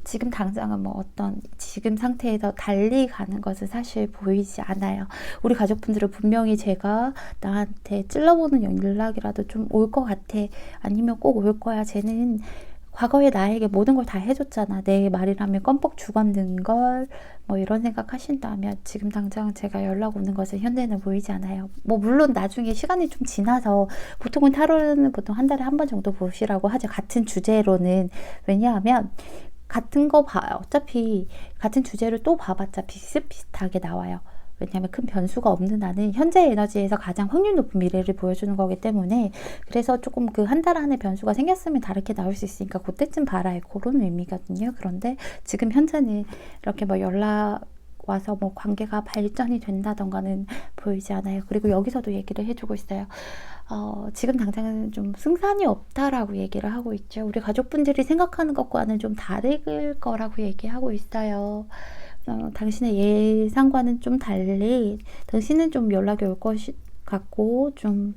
지금 당장은 뭐 어떤 지금 상태에서 달리 가는 것은 사실 보이지 않아요. 우리 가족분들은 분명히 제가 나한테 찔러보는 연락이라도 좀 올 것 같아. 아니면 꼭 올 거야. 쟤는 과거에 나에게 모든 걸 다 해줬잖아. 내 말이라면 껌뻑 죽었는 걸. 뭐 이런 생각 하신다면 지금 당장 제가 연락 오는 것은 현재는 보이지 않아요. 뭐 물론 나중에 시간이 좀 지나서 보통은 타로는 보통 한 달에 한 번 정도 보시라고 하죠. 같은 주제로는. 왜냐하면 같은 거 어차피 같은 주제를 또 봐봤자 비슷비슷하게 나와요. 왜냐하면 큰 변수가 없는 한은 현재 에너지에서 가장 확률 높은 미래를 보여주는 거기 때문에 그래서 조금 그 한 달 안에 변수가 생겼으면 다르게 나올 수 있으니까 그때쯤 봐라 그런 의미거든요. 그런데 지금 현재는 이렇게 뭐 연락 와서 뭐 관계가 발전이 된다던가는 보이지 않아요. 그리고 여기서도 얘기를 해주고 있어요. 지금 당장은 좀 승산이 없다라고 얘기를 하고 있죠. 우리 가족분들이 생각하는 것과는 좀 다를 거라고 얘기하고 있어요. 당신의 예상과는 좀 달리 당신은 좀 연락이 올 것 같고 좀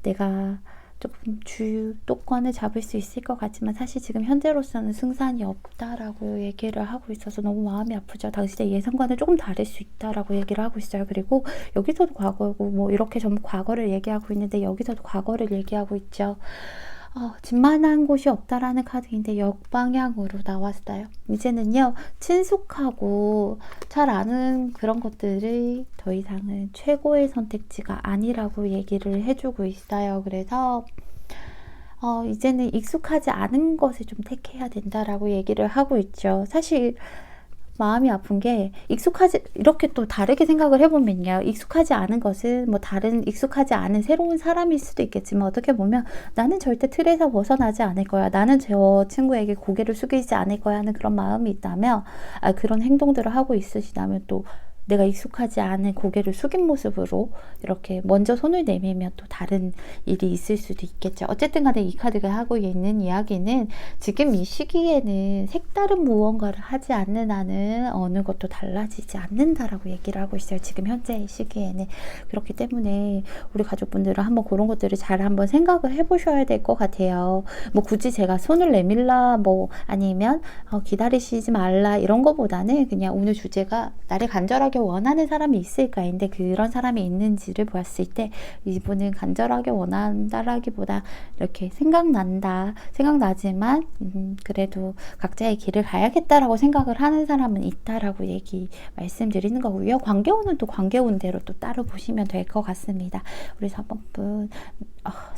내가 조금 주도권을 잡을 수 있을 것 같지만 사실 지금 현재로서는 승산이 없다라고 얘기를 하고 있어서 너무 마음이 아프죠. 당신의 예상과는 조금 다를 수 있다라고 얘기를 하고 있어요. 그리고 여기서도 과거고 뭐 이렇게 전부 과거를 얘기하고 있는데 여기서도 과거를 얘기하고 있죠. 집만한 곳이 없다라는 카드인데 역방향으로 나왔어요. 이제는요 친숙하고 잘 아는 그런 것들이 더 이상은 최고의 선택지가 아니라고 얘기를 해주고 있어요. 그래서 이제는 익숙하지 않은 것을 좀 택해야 된다라고 얘기를 하고 있죠. 사실 마음이 아픈 게 이렇게 또 다르게 생각을 해보면요. 익숙하지 않은 것은 뭐 다른 익숙하지 않은 새로운 사람일 수도 있겠지만 어떻게 보면 나는 절대 틀에서 벗어나지 않을 거야. 나는 저 친구에게 고개를 숙이지 않을 거야 하는 그런 마음이 있다면 그런 행동들을 하고 있으시다면 또 내가 익숙하지 않은 고개를 숙인 모습으로 이렇게 먼저 손을 내밀면 또 다른 일이 있을 수도 있겠죠. 어쨌든 간에 이 카드가 하고 있는 이야기는 지금 이 시기에는 색다른 무언가를 하지 않는 한은 어느 것도 달라지지 않는다라고 얘기를 하고 있어요. 지금 현재의 시기에는. 그렇기 때문에 우리 가족분들은 한번 그런 것들을 잘 한번 생각을 해보셔야 될 것 같아요. 뭐 굳이 제가 손을 내밀라 뭐 아니면 기다리시지 말라 이런 거보다는 그냥 오늘 주제가 나를 간절하게 원하는 사람이 있을까인데 그런 사람이 있는지를 보았을 때 이분은 간절하게 원한다라기보다 이렇게 생각나지만 그래도 각자의 길을 가야겠다라고 생각을 하는 사람은 있다라고 말씀드리는 거고요. 관계운은 또 관계운대로 또 따로 보시면 될 것 같습니다. 우리 4번분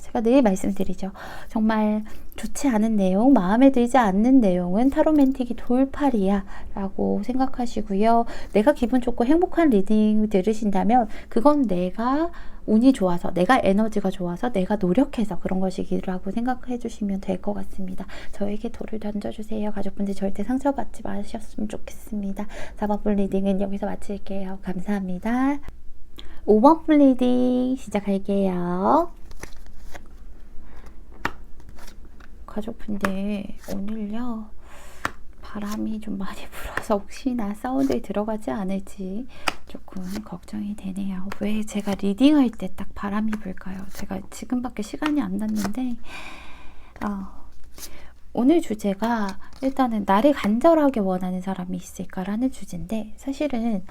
제가 늘 말씀드리죠. 정말 좋지 않은 내용, 마음에 들지 않는 내용은 타로맨틱이 돌팔이야 라고 생각하시고요. 내가 기분 좋고 행복한 리딩 들으신다면 그건 내가 운이 좋아서, 내가 에너지가 좋아서, 내가 노력해서 그런 것이라고 생각해 주시면 될 것 같습니다. 저에게 돌을 던져주세요. 가족분들 절대 상처받지 마셨으면 좋겠습니다. 4번 리딩은 여기서 마칠게요. 감사합니다. 5번 리딩 시작할게요. 가족분들 오늘요 바람이 좀 많이 불어서 혹시나 사운드에 들어가지 않을지 조금 걱정이 되네요. 왜 제가 리딩할 때 딱 바람이 불까요? 제가 지금밖에 시간이 안 났는데 오늘 주제가 일단은 나를 간절하게 원하는 사람이 있을까라는 주제인데 사실은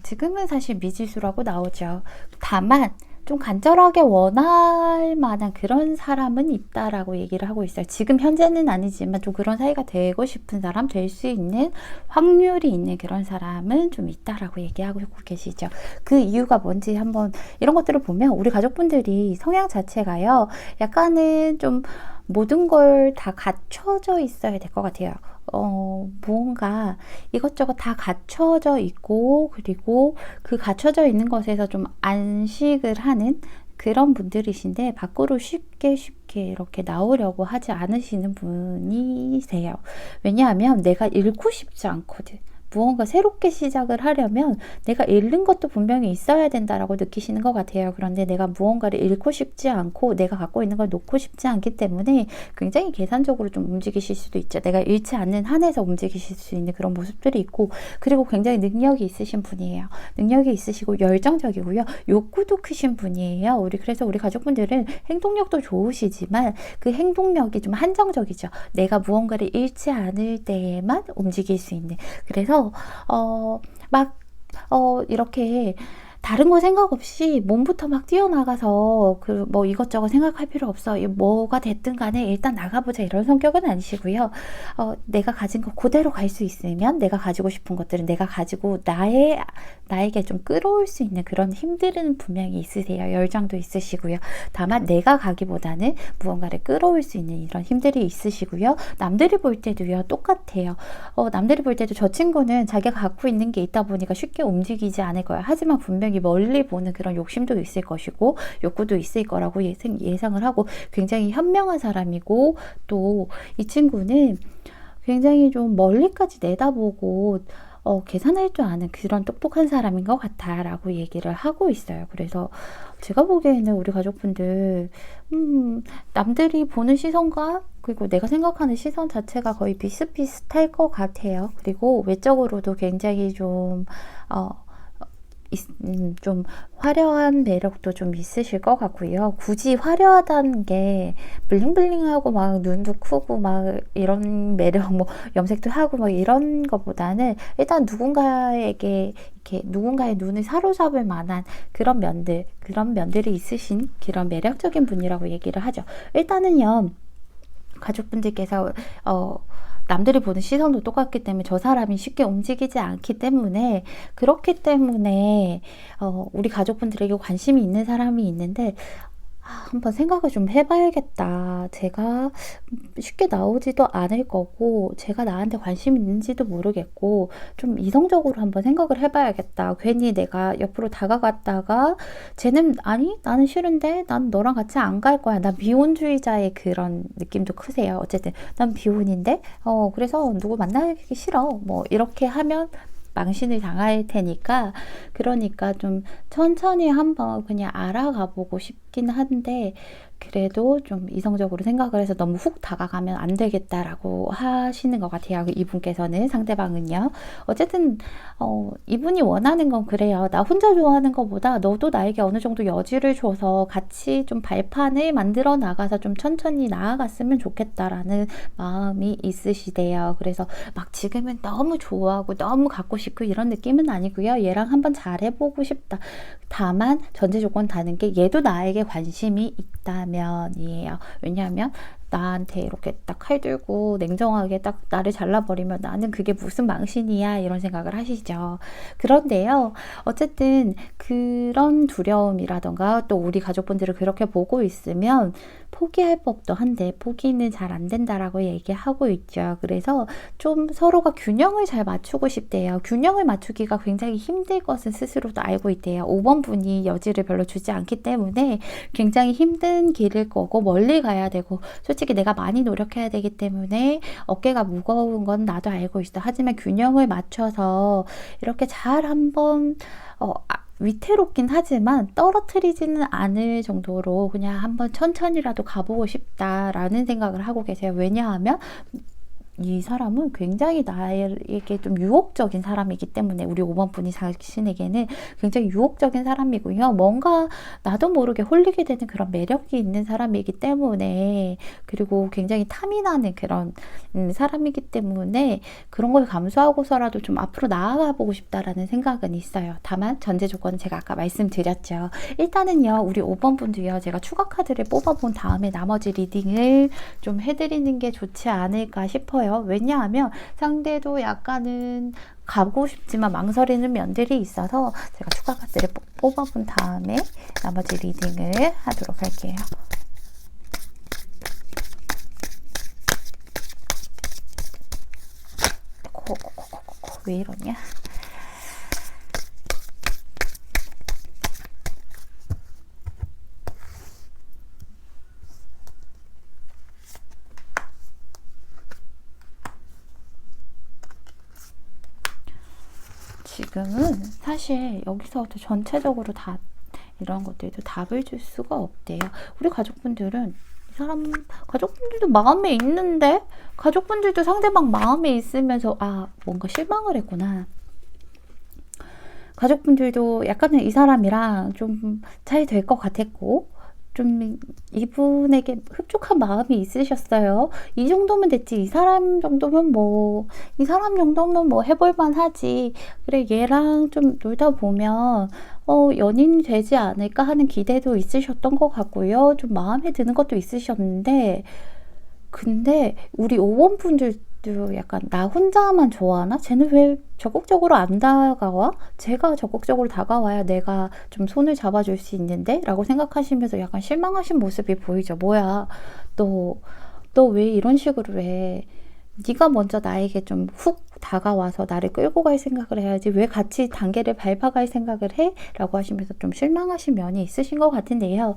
지금은 사실 미지수라고 나오죠. 다만 좀 간절하게 원할 만한 그런 사람은 있다라고 얘기를 하고 있어요. 지금 현재는 아니지만 좀 그런 사이가 되고 싶은 사람, 될 수 있는 확률이 있는 그런 사람은 좀 있다라고 얘기하고 계시죠. 그 이유가 뭔지 한번 이런 것들을 보면 우리 가족분들이 성향 자체가요. 약간은 좀 모든 걸 다 갖춰져 있어야 될 것 같아요. 무언가 이것저것 다 갖춰져 있고 그리고 그 갖춰져 있는 것에서 좀 안식을 하는 그런 분들이신데 밖으로 쉽게 이렇게 나오려고 하지 않으시는 분이세요. 왜냐하면 내가 잃고 싶지 않거든. 무언가 새롭게 시작을 하려면 내가 잃는 것도 분명히 있어야 된다라고 느끼시는 것 같아요. 그런데 내가 무언가를 잃고 싶지 않고 내가 갖고 있는 걸 놓고 싶지 않기 때문에 굉장히 계산적으로 좀 움직이실 수도 있죠. 내가 잃지 않는 한에서 움직이실 수 있는 그런 모습들이 있고 그리고 굉장히 능력이 있으신 분이에요. 능력이 있으시고 열정적이고요. 욕구도 크신 분이에요. 그래서 우리 가족분들은 행동력도 좋으시지만 그 행동력이 좀 한정적이죠. 내가 무언가를 잃지 않을 때에만 움직일 수 있는. 그래서 이렇게 다른 거 생각 없이 몸부터 막 뛰어나가서 뭐 이것저것 생각할 필요 없어. 뭐가 됐든 간에 일단 나가보자 이런 성격은 아니시고요. 내가 가진 거 그대로 갈 수 있으면 내가 가지고 싶은 것들은 내가 가지고 나에게 좀 끌어올 수 있는 그런 힘들은 분명히 있으세요. 열정도 있으시고요. 다만 내가 가기보다는 무언가를 끌어올 수 있는 이런 힘들이 있으시고요. 남들이 볼 때도요. 똑같아요. 남들이 볼 때도 저 친구는 자기가 갖고 있는 게 있다 보니까 쉽게 움직이지 않을 거야. 하지만 분명히 멀리 보는 그런 욕심도 있을 것이고 욕구도 있을 거라고 예상을 하고 굉장히 현명한 사람이고 또 이 친구는 굉장히 좀 멀리까지 내다보고 계산할 줄 아는 그런 똑똑한 사람인 것 같아 라고 얘기를 하고 있어요. 그래서 제가 보기에는 우리 가족분들 남들이 보는 시선과 그리고 내가 생각하는 시선 자체가 거의 비슷비슷할 것 같아요. 그리고 외적으로도 굉장히 좀 화려한 매력도 좀 있으실 것 같고요. 굳이 화려하다는 게 블링블링하고 막 눈도 크고 막 이런 매력, 뭐 염색도 하고 막 이런 것보다는 일단 누군가의 눈을 사로잡을 만한 그런 면들이 있으신 그런 매력적인 분이라고 얘기를 하죠. 일단은요, 가족분들께서 남들이 보는 시선도 똑같기 때문에 저 사람이 쉽게 움직이지 않기 때문에 그렇기 때문에 우리 가족분들에게 관심이 있는 사람이 있는데 한번 생각을 좀 해봐야겠다. 제가 쉽게 나오지도 않을 거고 제가 나한테 관심 있는지도 모르겠고 좀 이성적으로 한번 생각을 해봐야겠다. 괜히 내가 옆으로 다가갔다가 쟤는 아니 나는 싫은데 난 너랑 같이 안 갈 거야. 난 비혼주의자의 그런 느낌도 크세요. 어쨌든 난 비혼인데 그래서 누구 만나기 싫어. 뭐 이렇게 하면 망신을 당할 테니까, 그러니까 좀 천천히 한번 그냥 알아가 보고 싶긴 한데, 그래도 좀 이성적으로 생각을 해서 너무 훅 다가가면 안 되겠다라고 하시는 것 같아요. 이분께서는, 상대방은요. 어쨌든 이분이 원하는 건 그래요. 나 혼자 좋아하는 것보다 너도 나에게 어느 정도 여지를 줘서 같이 좀 발판을 만들어 나가서 좀 천천히 나아갔으면 좋겠다라는 마음이 있으시대요. 그래서 막 지금은 너무 좋아하고 너무 갖고 싶고 이런 느낌은 아니고요. 얘랑 한번 잘해보고 싶다. 다만 전제 조건 다는 게, 얘도 나에게 관심이 있다면이에요. 왜냐하면 나한테 이렇게 딱 칼 들고 냉정하게 딱 나를 잘라버리면 나는 그게 무슨 망신이야, 이런 생각을 하시죠. 그런데요, 어쨌든 그런 두려움이라던가 또 우리 가족분들을 그렇게 보고 있으면 포기할 법도 한데 포기는 잘 안 된다라고 얘기하고 있죠. 그래서 좀 서로가 균형을 잘 맞추고 싶대요. 균형을 맞추기가 굉장히 힘들 것은 스스로도 알고 있대요. 5번 분이 여지를 별로 주지 않기 때문에 굉장히 힘든 길일 거고, 멀리 가야 되고, 솔직히 내가 많이 노력해야 되기 때문에 어깨가 무거운 건 나도 알고 있어. 하지만 균형을 맞춰서 이렇게 잘 한번 위태롭긴 하지만 떨어뜨리지는 않을 정도로 그냥 한번 천천히라도 가보고 싶다라는 생각을 하고 계세요. 왜냐하면 이 사람은 굉장히 나에게 좀 유혹적인 사람이기 때문에, 우리 5번 분이 자신에게는 굉장히 유혹적인 사람이고요. 뭔가 나도 모르게 홀리게 되는 그런 매력이 있는 사람이기 때문에, 그리고 굉장히 탐이 나는 그런 사람이기 때문에 그런 걸 감수하고서라도 좀 앞으로 나아가 보고 싶다라는 생각은 있어요. 다만 전제 조건은 제가 아까 말씀드렸죠. 일단은요, 우리 5번 분도요, 제가 추가 카드를 뽑아본 다음에 나머지 리딩을 좀 해드리는 게 좋지 않을까 싶어요. 왜냐하면 상대도 약간은 가고 싶지만 망설이는 면들이 있어서 제가 추가 카드를 뽑아본 다음에 나머지 리딩을 하도록 할게요. 왜 이러냐? 지금은 사실 여기서부터 전체적으로 다 이런 것들도 답을 줄 수가 없대요. 우리 가족분들은, 이 사람 가족분들도 마음에 있는데, 가족분들도 상대방 마음에 있으면서 뭔가 실망을 했구나. 가족분들도 약간은 이 사람이랑 좀 잘 될 것 같았고, 좀 이분에게 흡족한 마음이 있으셨어요. 이 정도면 됐지. 이 사람 정도면 뭐 해볼만 하지. 그래, 얘랑 좀 놀다 보면 연인이 되지 않을까 하는 기대도 있으셨던 것 같고요. 좀 마음에 드는 것도 있으셨는데, 근데 우리 5번 분들도 약간 나 혼자만 좋아하나? 쟤는 왜 적극적으로 안 다가와? 제가 적극적으로 다가와야 내가 좀 손을 잡아줄 수 있는데? 라고 생각하시면서 약간 실망하신 모습이 보이죠. 뭐야, 너 왜 이런 식으로 해? 네가 먼저 나에게 좀 훅 다가와서 나를 끌고 갈 생각을 해야지, 왜 같이 단계를 밟아갈 생각을 해? 라고 하시면서 좀 실망하신 면이 있으신 것 같은데요.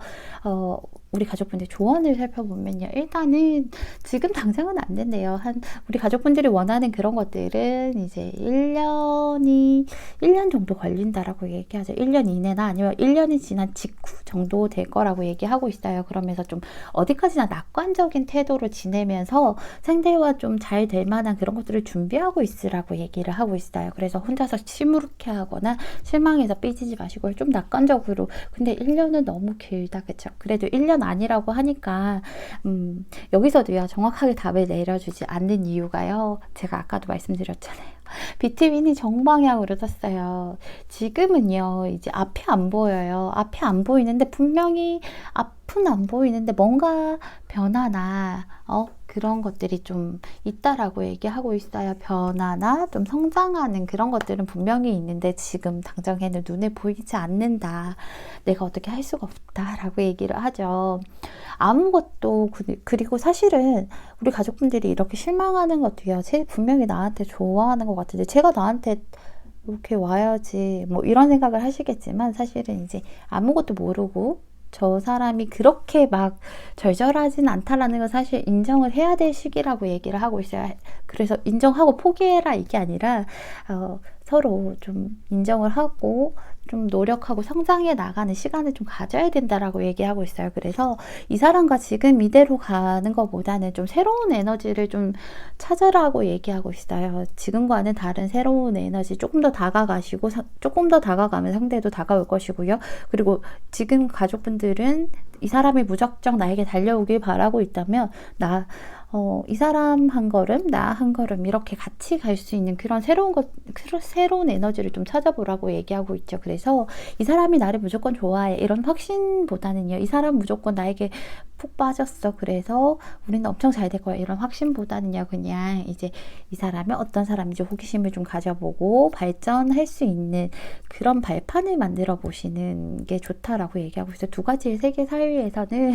우리 가족분들 조언을 살펴보면요, 일단은 지금 당장은 안 된대요. 우리 가족분들이 원하는 그런 것들은 이제 1년 정도 걸린다라고 얘기하죠. 1년 이내나 아니면 1년이 지난 직후 정도 될 거라고 얘기하고 있어요. 그러면서 좀 어디까지나 낙관적인 태도를 지내면서 상대와 좀 잘 될 만한 그런 것들을 준비하고 있으라고 얘기를 하고 있어요. 그래서 혼자서 시무룩해 하거나 실망해서 삐지지 마시고 좀 낙관적으로. 근데 1년은 너무 길다, 그쵸? 그래도 1년 아니라고 하니까 여기서도요, 정확하게 답을 내려주지 않는 이유가요, 제가 아까도 말씀드렸잖아요. 비트윈이 정방향으로 떴어요. 지금은요, 이제 앞이 안 보여요. 앞이 안 보이는데, 분명히 앞은 안 보이는데 뭔가 변화나 그런 것들이 좀 있다라고 얘기하고 있어요. 변화나 좀 성장하는 그런 것들은 분명히 있는데 지금 당장에는 눈에 보이지 않는다. 내가 어떻게 할 수가 없다라고 얘기를 하죠. 아무것도, 그리고 사실은 우리 가족분들이 이렇게 실망하는 것도요, 분명히 나한테 좋아하는 것 같은데 제가 나한테 이렇게 와야지 뭐 이런 생각을 하시겠지만, 사실은 이제 아무것도 모르고 저 사람이 그렇게 막 절절하진 않다라는 건 사실 인정을 해야 될 시기라고 얘기를 하고 있어요. 그래서 인정하고 포기해라 이게 아니라 서로 좀 인정을 하고 좀 노력하고 성장해 나가는 시간을 좀 가져야 된다라고 얘기하고 있어요. 그래서 이 사람과 지금 이대로 가는 것보다는 좀 새로운 에너지를 좀 찾으라고 얘기하고 있어요. 지금과는 다른 새로운 에너지 조금 더 다가가시고 조금 더 다가가면 상대도 다가올 것이고요. 그리고 지금 가족분들은 이 사람이 무작정 나에게 달려오길 바라고 있다면 이 사람 한 걸음, 나 한 걸음 이렇게 같이 갈 수 있는 그런 새로운 에너지를 좀 찾아보라고 얘기하고 있죠. 그래서 이 사람이 나를 무조건 좋아해 이런 확신보다는요. 이 사람 무조건 나에게 푹 빠졌어. 그래서 우리는 엄청 잘 될 거야. 이런 확신보다는요. 그냥 이제 이 사람이 어떤 사람인지 호기심을 좀 가져보고 발전할 수 있는 그런 발판을 만들어 보시는 게 좋다라고 얘기하고 있어요. 두 가지의 세계 사이에서는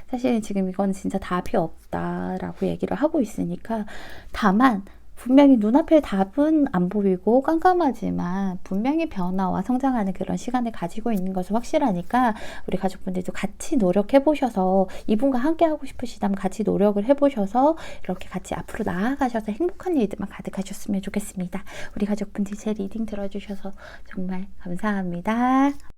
사실 지금 이건 진짜 답이 없다라고 얘기를 하고 있으니까 다만 분명히 눈앞에 답은 안 보이고 깜깜하지만 분명히 변화와 성장하는 그런 시간을 가지고 있는 것은 확실하니까 우리 가족분들도 같이 노력해 보셔서 이분과 함께 하고 싶으시다면 같이 노력을 해 보셔서 이렇게 같이 앞으로 나아가셔서 행복한 일들만 가득하셨으면 좋겠습니다. 우리 가족분들 제 리딩 들어주셔서 정말 감사합니다.